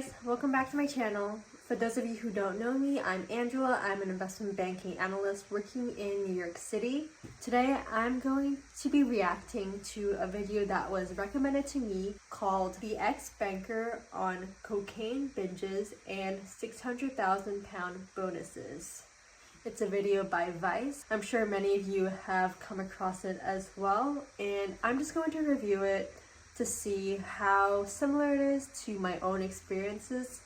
guys, welcome back to my channel. For those of you who don't know me, I'm Angela. I'm an investment banking analyst working in New York City. Today I'm going to be reacting to a video that was recommended to me called The Ex-Banker on Cocaine Binges and £600,000 Bonuses. It's a video by Vice. I'm sure many of you have come across it as well, and I'm just going to review it to see how similar it is to my own experiences.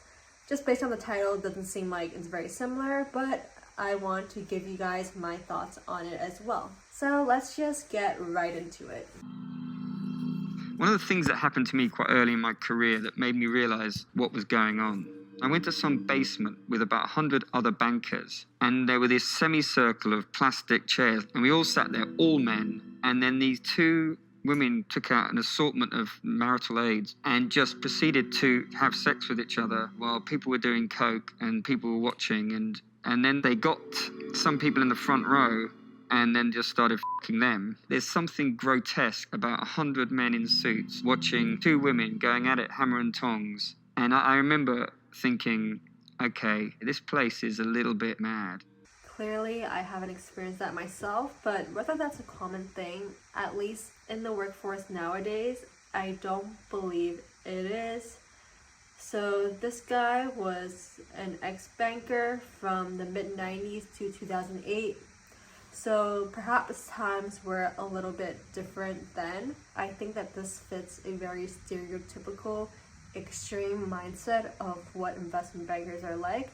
Just based on the title, it doesn't seem like it's very similar, but I want to give you guys my thoughts on it as well. So let's just get right into it. One of the things that happened to me quite early in my career that made me realize what was going on. I went to some basement with about 100 other bankers, and there were this semicircle of plastic chairs, and we all sat there, all men, and then these two women took out an assortment of marital aids and just proceeded to have sex with each other while people were doing coke and people were watching, and then they got some people in the front row and then just started f***ing them. There's something grotesque about 100 men in suits watching two women going at it hammer and tongs, and I remember thinking, okay, this place is a little bit mad. Clearly, I haven't experienced that myself, but whether that's a common thing, at least in the workforce nowadays, I don't believe it is. So this guy was an ex-banker from the mid-90s to 2008. So perhaps times were a little bit different then. I think that this fits a very stereotypical, extreme mindset of what investment bankers are like.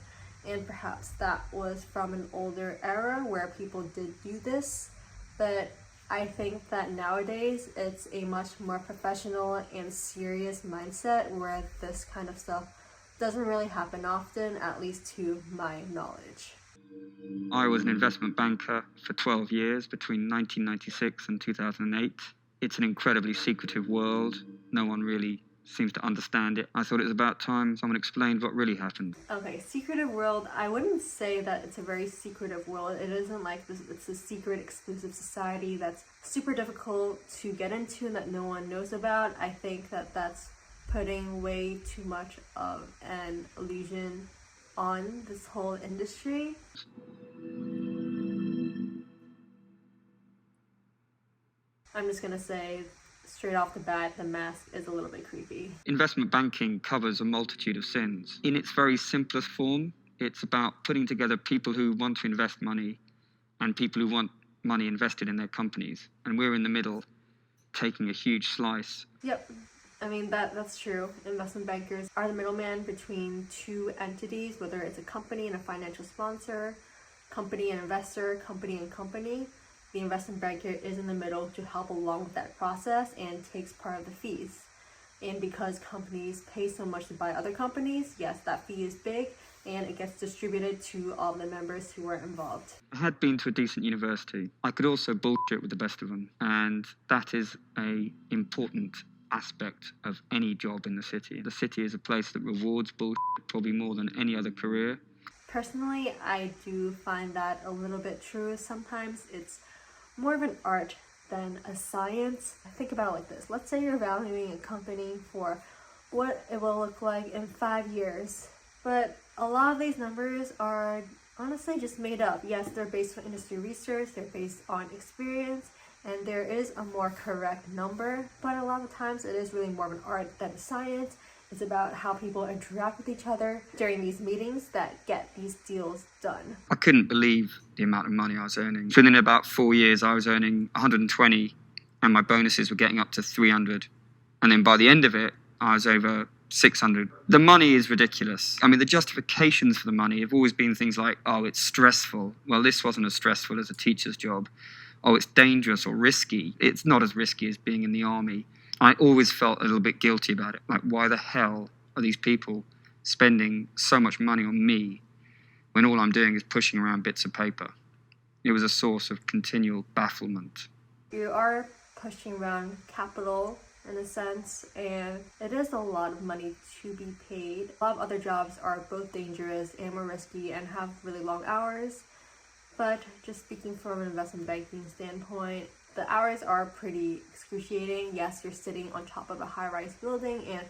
And perhaps that was from an older era where people did do this, but I think that nowadays it's a much more professional and serious mindset where this kind of stuff doesn't really happen often, at least to my knowledge. I was an investment banker for 12 years between 1996 and 2008. It's an incredibly secretive world. No one really seems to understand it. I thought it was about time someone explained what really happened. Okay, secretive world. I wouldn't say that it's a very secretive world. It isn't like this, it's a secret exclusive society that's super difficult to get into and that no one knows about. I think that that's putting way too much of an illusion on this whole industry. I'm just gonna say straight off the bat, the mask is a little bit creepy. Investment banking covers a multitude of sins. In its very simplest form, it's about putting together people who want to invest money and people who want money invested in their companies. And we're in the middle, taking a huge slice. Yep, I mean, that's true. Investment bankers are the middleman between two entities, whether it's a company and a financial sponsor, company and investor, company and company. The investment banker is in the middle to help along with that process and takes part of the fees. And because companies pay so much to buy other companies, yes, that fee is big and it gets distributed to all the members who are involved. I had been to a decent university. I could also bullshit with the best of them. And that is an important aspect of any job in the city. The city is a place that rewards bullshit probably more than any other career. Personally, I do find that a little bit true. Sometimes it's more of an art than a science. Think about it like this. Let's say you're valuing a company for what it will look like in 5 years. But a lot of these numbers are honestly just made up. Yes, they're based on industry research, they're based on experience, and there is a more correct number. But a lot of times it is really more of an art than a science. It's about how people interact with each other during these meetings that get these deals done. I couldn't believe the amount of money I was earning. Within about 4 years, I was earning 120 and my bonuses were getting up to 300. And then by the end of it, I was over 600. The money is ridiculous. I mean, the justifications for the money have always been things like, oh, it's stressful. Well, this wasn't as stressful as a teacher's job. Oh, it's dangerous or risky. It's not as risky as being in the army. I always felt a little bit guilty about it. Like, why the hell are these people spending so much money on me when all I'm doing is pushing around bits of paper? It was a source of continual bafflement. You are pushing around capital in a sense, and it is a lot of money to be paid. A lot of other jobs are both dangerous and more risky and have really long hours. But just speaking from an investment banking standpoint, the hours are pretty excruciating. Yes, you're sitting on top of a high-rise building and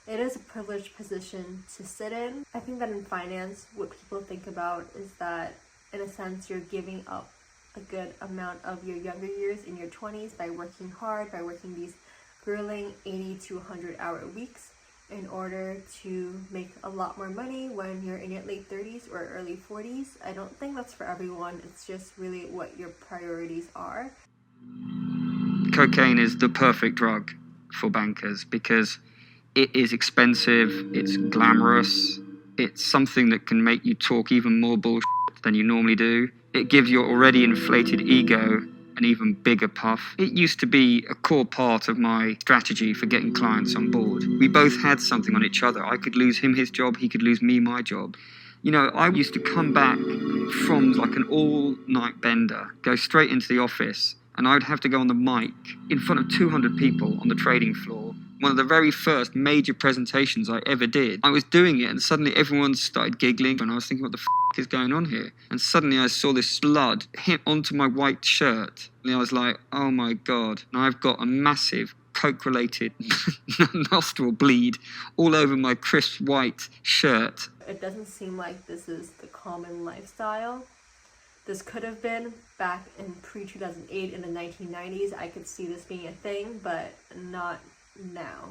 it is a privileged position to sit in. I think that in finance, what people think about is that, in a sense, you're giving up a good amount of your younger years in your 20s by working hard, by working these grueling 80 to 100 hour weeks in order to make a lot more money when you're in your late 30s or early 40s. I don't think that's for everyone. It's just really what your priorities are. Cocaine is the perfect drug for bankers because it is expensive, it's glamorous, it's something that can make you talk even more bullshit than you normally do. It gives your already inflated ego an even bigger puff. It used to be a core part of my strategy for getting clients on board. We both had something on each other. I could lose him his job, he could lose me my job. You know, I used to come back from like an all-night bender, go straight into the office, and I would have to go on the mic in front of 200 people on the trading floor. One of the very first major presentations I ever did. I was doing it and suddenly everyone started giggling and I was thinking, what the is going on here? And suddenly I saw this blood hit onto my white shirt. And I was like, oh my God. And I've got a massive coke-related nostril bleed all over my crisp white shirt. It doesn't seem like this is the common lifestyle. This could have been back in pre-2008 in the 1990s. I could see this being a thing, but not now.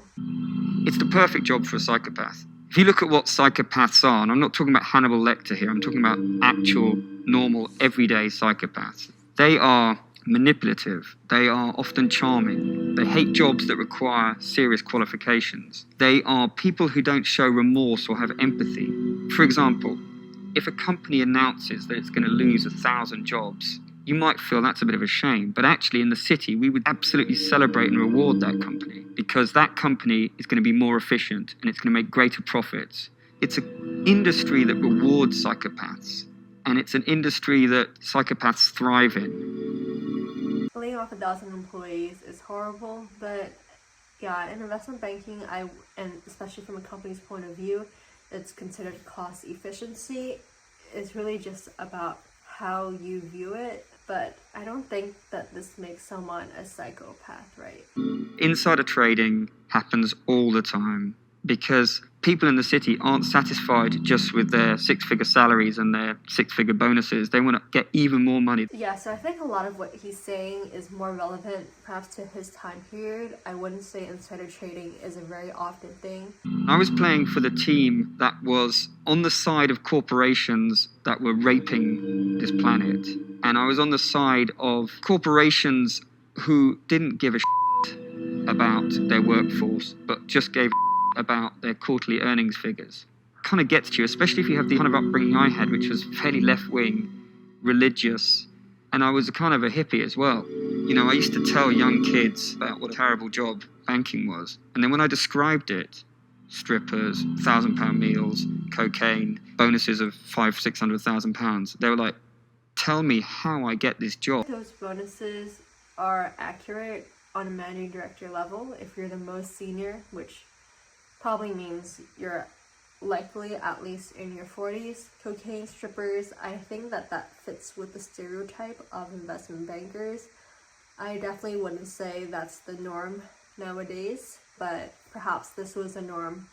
It's the perfect job for a psychopath. If you look at what psychopaths are, and I'm not talking about Hannibal Lecter here, I'm talking about actual, normal, everyday psychopaths. They are manipulative. They are often charming. They hate jobs that require serious qualifications. They are people who don't show remorse or have empathy. For example, if a company announces that it's going to lose 1,000 jobs, you might feel that's a bit of a shame, but actually in the city, we would absolutely celebrate and reward that company because that company is going to be more efficient and it's going to make greater profits. It's an industry that rewards psychopaths, and it's an industry that psychopaths thrive in. Laying off 1,000 employees is horrible, but yeah, in investment banking, and especially from a company's point of view, it's considered cost efficiency. It's really just about how you view it, but I don't think that this makes someone a psychopath, right? Insider trading happens all the time because people in the city aren't satisfied just with their six-figure salaries and their six-figure bonuses. They want to get even more money. Yeah, so I think a lot of what he's saying is more relevant perhaps to his time period. I wouldn't say insider trading is a very often thing. I was playing for the team that was on the side of corporations that were raping this planet. And I was on the side of corporations who didn't give a shit about their workforce, but just gave about their quarterly earnings figures. Kind of gets to you, especially if you have the kind of upbringing I had, which was fairly left-wing, religious, and I was a kind of a hippie as well. You know, I used to tell young kids about what a terrible job banking was, and then when I described it, strippers, £1,000 meals, cocaine, bonuses of £500,000-600,000, they were like, tell me how I get this job. Those bonuses are accurate on a managing director level if you're the most senior, which probably means you're likely at least in your 40s. Cocaine, strippers, I think that fits with the stereotype of investment bankers. I definitely wouldn't say that's the norm nowadays, but perhaps this was the norm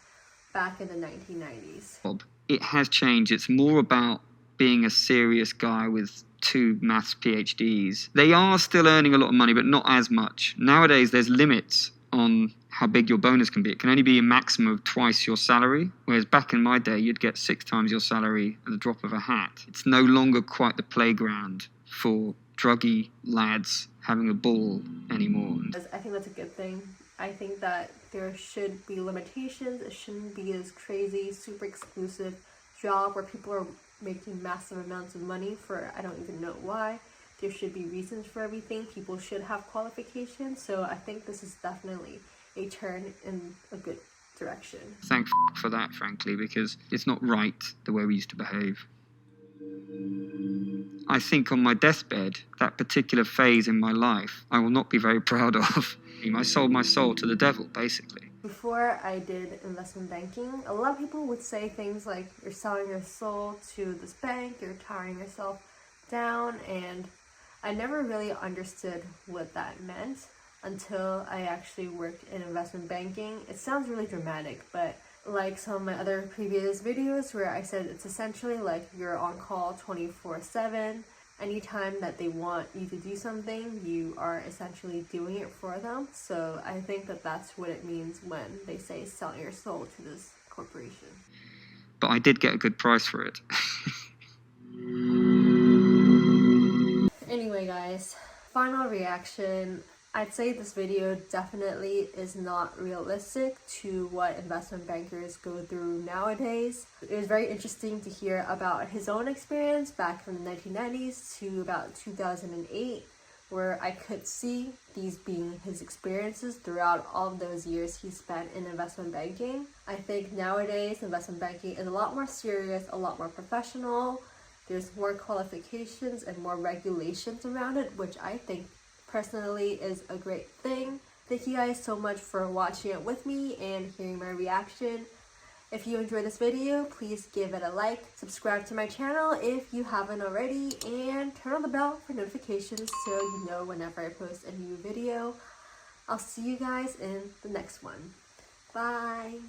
back in the 1990s. It has changed. It's more about being a serious guy with 2 maths PhDs. They are still earning a lot of money, but not as much. Nowadays, there's limits on how big your bonus can be. It can only be a maximum of twice your salary, whereas back in my day, you'd get 6 times your salary at the drop of a hat. It's no longer quite the playground for druggy lads having a ball anymore. I think that's a good thing. I think that there should be limitations. It shouldn't be this crazy, super exclusive job where people are making massive amounts of money for I don't even know why. There should be reasons for everything. People should have qualifications. So I think this is definitely a turn in a good direction. Thank for that, frankly, because it's not right the way we used to behave. I think on my deathbed, that particular phase in my life, I will not be very proud of. I sold my soul to the devil, basically. Before I did investment banking, a lot of people would say things like, you're selling your soul to this bank, you're tiring yourself down, and I never really understood what that meant. until I actually worked in investment banking. It sounds really dramatic, but like some of my other previous videos where I said it's essentially like you're on call 24/7. Anytime that they want you to do something, you are essentially doing it for them. So I think that that's what it means when they say sell your soul to this corporation. But I did get a good price for it. Anyway guys, final reaction. I'd say this video definitely is not realistic to what investment bankers go through nowadays. It was very interesting to hear about his own experience back from the 1990s to about 2008, where I could see these being his experiences throughout all of those years he spent in investment banking. I think nowadays investment banking is a lot more serious, a lot more professional. There's more qualifications and more regulations around it, which I think personally is a great thing. Thank you guys so much for watching it with me and hearing my reaction. If you enjoyed this video, please give it a like, subscribe to my channel if you haven't already, and turn on the bell for notifications so you know whenever I post a new video. I'll see you guys in the next one. Bye!